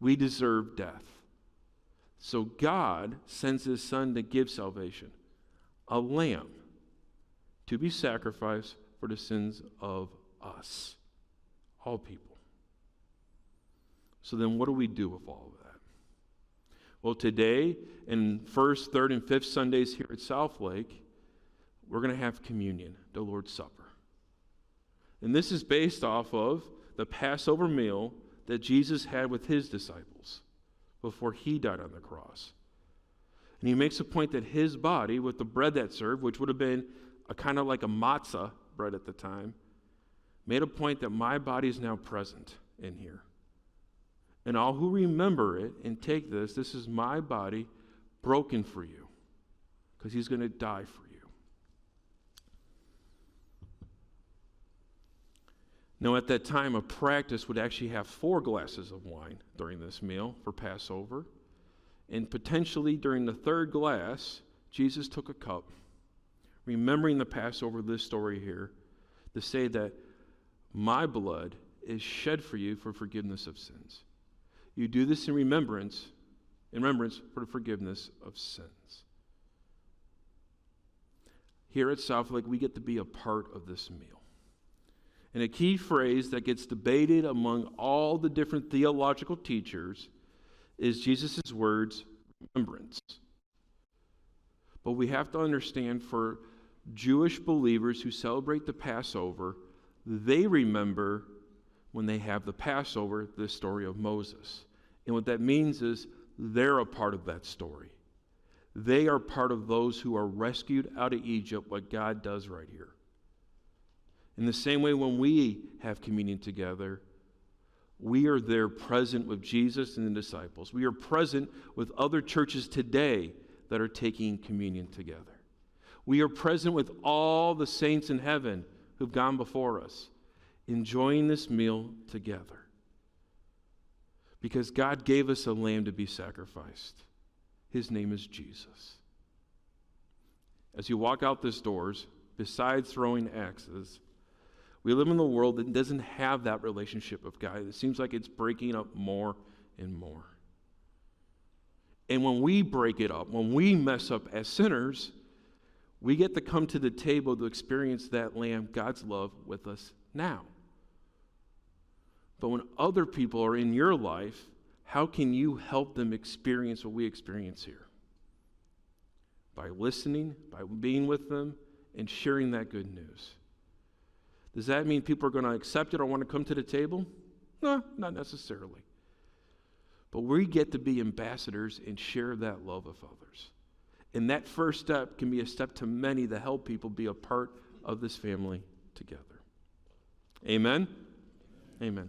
We deserve death. So God sends his Son to give salvation, a lamb, to be sacrificed for the sins of us, all people. So then what do we do with all of that? Well, today, in first, third, and fifth Sundays here at South Lake, we're going to have communion, the Lord's Supper. And this is based off of the Passover meal that Jesus had with his disciples before he died on the cross. And he makes a point that his body, with the bread that served, which would have been a kind of like a matzah bread at the time, made a point that my body is now present in here. And all who remember it and take this is my body broken for you, because he's going to die for you. Now, at that time, a practice would actually have 4 glasses of wine during this meal for Passover. And potentially during the 3rd glass, Jesus took a cup, remembering the Passover, this story here, to say that my blood is shed for you for forgiveness of sins. You do this in remembrance for the forgiveness of sins. Here at South Lake, we get to be a part of this meal. And a key phrase that gets debated among all the different theological teachers is Jesus' words, remembrance. But we have to understand, for Jewish believers who celebrate the Passover, they remember when they have the Passover, the story of Moses. And what that means is they're a part of that story. They are part of those who are rescued out of Egypt, what God does right here. In the same way, when we have communion together, we are there present with Jesus and the disciples. We are present with other churches today that are taking communion together. We are present with all the saints in heaven who've gone before us, enjoying this meal together. Because God gave us a lamb to be sacrificed. His name is Jesus. As you walk out these doors, besides throwing axes, we live in a world that doesn't have that relationship with God. It seems like it's breaking up more and more. And when we break it up, when we mess up as sinners, we get to come to the table to experience that Lamb, God's love, with us now. But when other people are in your life, how can you help them experience what we experience here? By listening, by being with them, and sharing that good news. Does that mean people are going to accept it or want to come to the table? No, not necessarily. But we get to be ambassadors and share that love with others. And that first step can be a step to many to help people be a part of this family together. Amen? Amen.